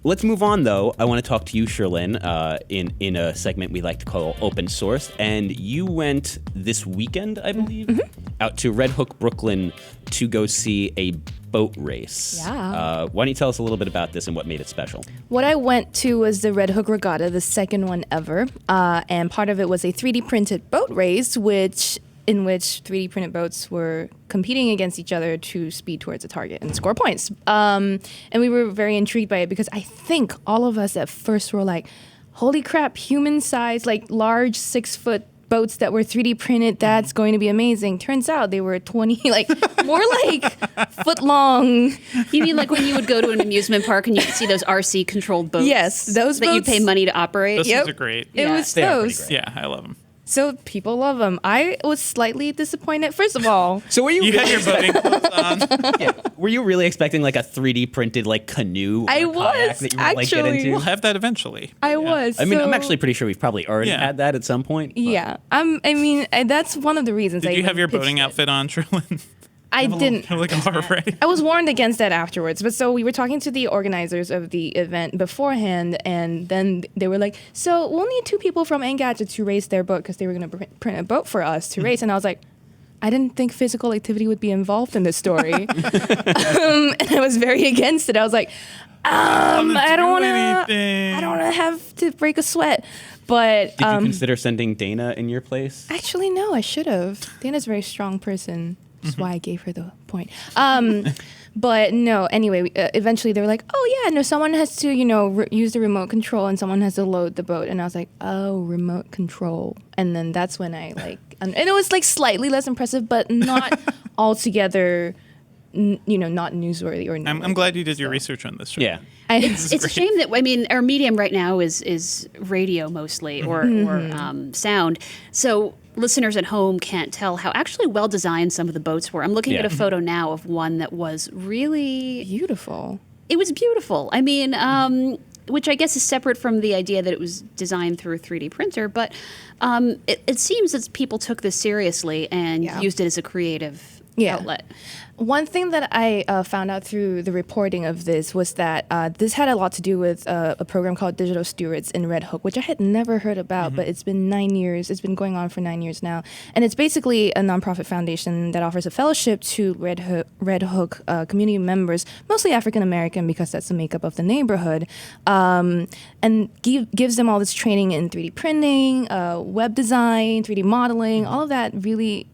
Let's move on, though. I want to talk to you, Cherlynn, in a segment we like to call Open Source. And you went this weekend, I believe, out to Red Hook, Brooklyn to go see a boat race. Yeah. Why don't you tell us a little bit about this and what made it special? What I went to was the Red Hook Regatta, the second one ever. And part of it was a 3D printed boat race, in which 3D printed boats were competing against each other to speed towards a target and score points. And we were very intrigued by it because I think all of us at first were like, holy crap, human-sized, like large 6-foot boats that were 3D printed, that's going to be amazing. Turns out they were 20, like more like foot long. You mean like when you would go to an amusement park and you could see those RC controlled boats? Yes, those that boats. you pay money to operate? Those things are great. It was They are pretty those. great. Yeah, I love them. So people love them. I was slightly disappointed. First of all, So were you You had your boating clothes on. yeah, were you really expecting like a 3D printed like canoe or I a kayak was, that you would like get actually. into? We'll have that eventually. I Yeah. was. I mean, I'm so- actually pretty sure we've probably already Yeah. had that at some point. but- Yeah. That's one of the reasons. Did I you have even your pitched boating it. outfit on, Cherlynn? I didn't. Like a bar, right? I was warned against that afterwards. But so we were talking to the organizers of the event beforehand, and then they were like, so we'll need 2 people from Engadget to race their boat because they were going to print a boat for us to race. And I was like, I didn't think physical activity would be involved in this story. And I was very against it. I was like, I don't want to have to break a sweat. But Did you consider sending Dana in your place? actually, no, I should have. Dana's a very strong person. That's why I gave her the point. But no, anyway, eventually they were like, oh yeah, no, someone has to, use the remote control and someone has to load the boat. And I was like, oh, remote control. And then that's when I and it was like slightly less impressive, but not altogether, not newsworthy or I'm glad you did your research on this. Cherlynn. Yeah. It's a shame that, I mean, our medium right now is radio mostly or sound. So listeners at home can't tell how actually well designed some of the boats were. I'm looking at a photo now of one that was really beautiful. It was beautiful. I mean, which I guess is separate from the idea that it was designed through a 3D printer, but it seems that people took this seriously and used it as a creative outlet. One thing that I found out through the reporting of this was that this had a lot to do with a program called Digital Stewards in Red Hook, which I had never heard about, but it's been 9 years. It's been going on for 9 years now. And it's basically a nonprofit foundation that offers a fellowship to Red Hook community members, mostly African American because that's the makeup of the neighborhood, and gives them all this training in 3D printing, web design, 3D modeling, all of that really,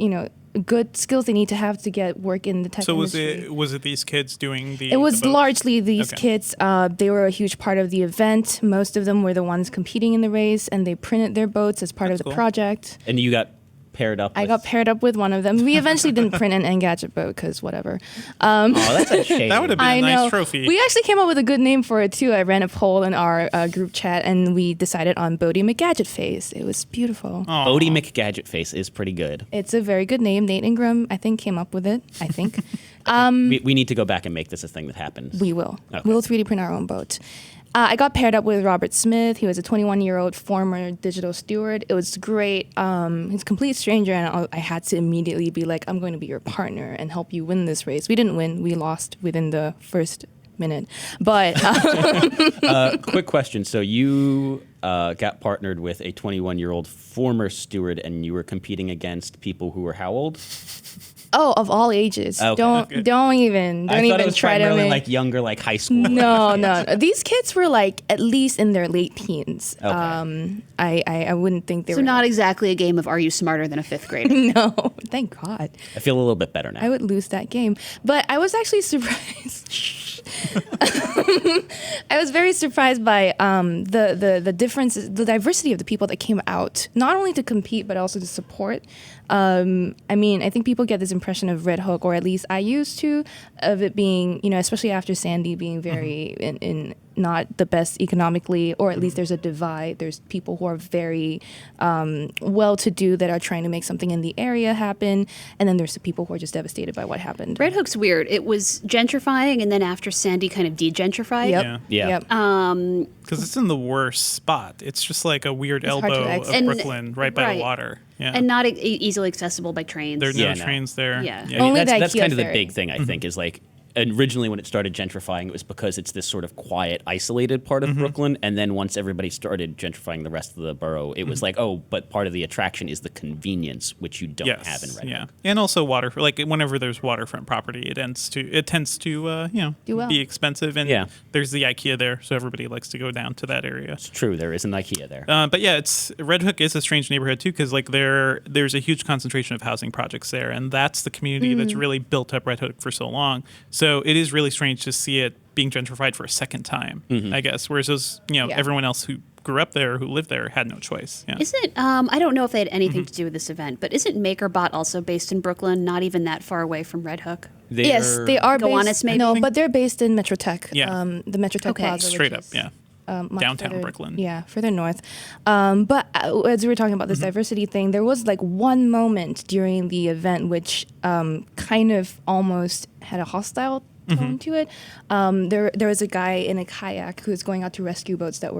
good skills they need to have to get work in the tech industry. So was it these kids doing the? It was the boats? largely these kids. They were a huge part of the event. Most of them were the ones competing in the race, and they printed their boats as part of the project. And you got paired up I got paired up with one of them. We eventually didn't print an Engadget boat because whatever. Oh, that's a shame. That would have been a nice trophy. We actually came up with a good name for it too. I ran a poll in our group chat, and we decided on Bodie McGadget Face. It was beautiful. Bodie McGadget Face is pretty good. It's a very good name. Nate Ingram, I think, came up with it. I think. We need to go back and make this a thing that happens. We will. Okay. We'll 3D print our own boat. I got paired up with Robert Smith. He was a 21-year-old former digital steward. It was great. He's a complete stranger, and I had to immediately be like, I'm going to be your partner and help you win this race. We didn't win. We lost within the first minute. But quick question. So you got partnered with a 21-year-old former steward, and you were competing against people who were how old? Oh, of all ages. Okay. Don't even I thought it was try to primarily make like younger, like high school. No. These kids were like at least in their late teens. Okay. I wouldn't think they So were not exactly a game of are you smarter than a fifth grader? No, thank God. I feel a little bit better now. I would lose that game. But I was actually surprised. I was very surprised by the differences, the diversity of the people that came out, not only to compete, but also to support. I mean, I think people get this impression of Red Hook, or at least I used to, of it being, especially after Sandy, being very in not the best economically, or at least there's a divide. There's people who are very well-to-do that are trying to make something in the area happen, and then there's the people who are just devastated by what happened. Red Hook's weird. It was gentrifying, and then after Sandy kind of de-gentrified. Yep. Yeah. Yep. Because it's in the worst spot. It's just like a weird It's hard to elbow of access. Brooklyn, right by the water. Yeah. And not easily accessible by trains. There's no trains there. Yeah. Yeah, Only that's the that's IKEA kind of the ferry. big thing, I think, is like originally when it started gentrifying, it was because it's this sort of quiet, isolated part of Brooklyn. And then once everybody started gentrifying the rest of the borough, it was like, oh, but part of the attraction is the convenience, which you don't have in Red Hook. And also water. Like whenever there's waterfront property, it tends to be expensive. And there's the IKEA there, so everybody likes to go down to that area. It's true. There is an IKEA there. But yeah, Red Hook is a strange neighborhood too, because like there's a huge concentration of housing projects there, and that's the community that's really built up Red Hook for so long. So it is really strange to see it being gentrified for a second time, I guess. Whereas those, everyone else who grew up there, who lived there, had no choice. Yeah. Isn't I don't know if they had anything to do with this event, but isn't MakerBot also based in Brooklyn, not even that far away from Red Hook? Yes, they are Gowanus, maybe? No, but they're based in Metrotech. Yeah. The Metrotech Plaza. Straight up, downtown further, Brooklyn. Yeah, further north. But as we were talking about this diversity thing, there was like one moment during the event which kind of almost had a hostile tone to it. There was a guy in a kayak who was going out to rescue boats that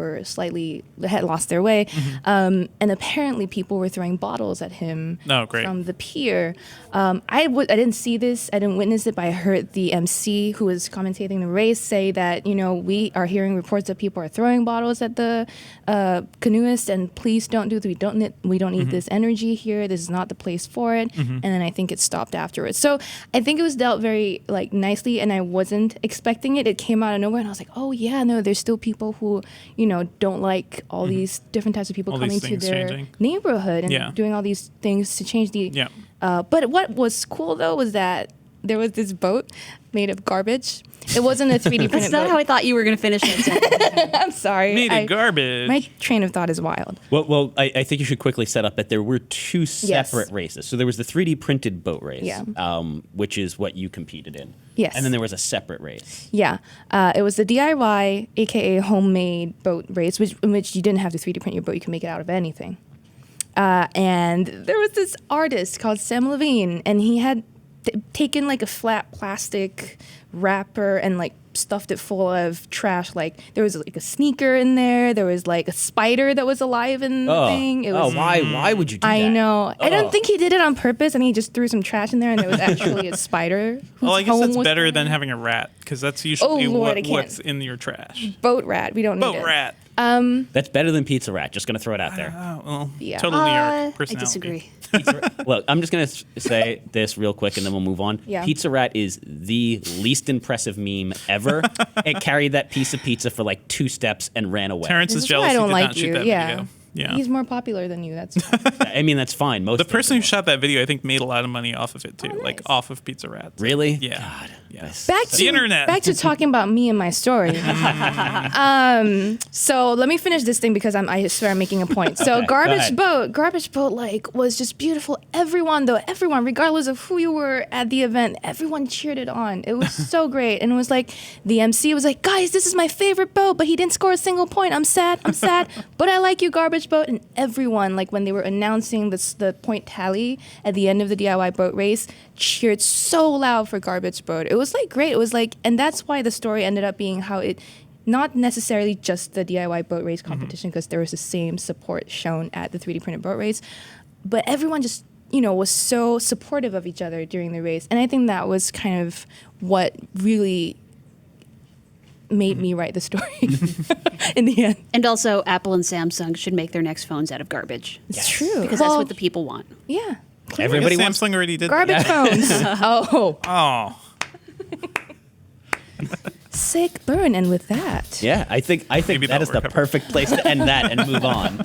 had lost their way, and apparently people were throwing bottles at him from the pier. I didn't see this, I didn't witness it, but I heard the MC who was commentating the race say that we are hearing reports that people are throwing bottles at the canoeists, and please don't do this. We don't need this energy here. This is not the place for it. And then I think it stopped afterwards. So I think it was dealt very nicely, and I wasn't expecting it. It came out of nowhere, and I was like, oh yeah, no, there's still people who don't like all these different types of people coming to their neighborhood and doing all these things to change the but what was cool though was that there was this boat made of garbage. It wasn't a 3D printed That's not boat. how I thought you were going to finish it. I'm sorry. Made of garbage. My train of thought is wild. Well, I think you should quickly set up that there were two separate races. So there was the 3D printed boat race, which is what you competed in. Yes. And then there was a separate race. Yeah. It was the DIY, aka homemade boat race, in which you didn't have to 3D print your boat. You can make it out of anything. And there was this artist called Sam Levine, and he had taken like a flat plastic wrapper and like stuffed it full of trash. Like there was like a sneaker in there. There was like a spider that was alive in the thing. It was, why would you do that? I know. I don't think he did it on purpose. I think he just threw some trash in there, and there was actually a spider. Well, I guess that's better than having a rat, because that's usually what's in your trash. Boat rat. We don't need it. Boat rat. That's better than Pizza Rat. Just going to throw it out there. Well, total New York personality. I disagree. Look, I'm just going to say this real quick, and then we'll move on. Yeah. Pizza Rat is the least impressive meme ever. It carried that piece of pizza for like 2 steps and ran away. Terrence is jealous. I don't he did like not shoot you. that video. Yeah. He's more popular than you. That's I mean, that's fine. The person who shot that video, I think, made a lot of money off of it too, like off of Pizza Rat. Really? Yeah. God. Yes. back to the internet. Back to talking about me and my story. So let me finish this thing because I swear I'm making a point. So Okay, garbage boat, like was just beautiful. Everyone, regardless of who you were at the event, everyone cheered it on. It was so great, and it was like the MC was like, "Guys, this is my favorite boat, but he didn't score a single point. I'm sad, but I like you, garbage boat." And everyone, like when they were announcing the point tally at the end of the DIY boat race, cheered so loud for garbage boat. It was like great. It was like, and that's why the story ended up being how it, not necessarily just the DIY boat race competition, because there was the same support shown at the 3D printed boat race, but everyone just, was so supportive of each other during the race. And I think that was kind of what really made me write the story in the end. And also, Apple and Samsung should make their next phones out of garbage. It's true. Because that's what the people want. Yeah. Everybody wants Samsung already did garbage phones. Oh. Sick burn. And with that. Yeah, I think Maybe that is the that'll recover. perfect place to end that and move on.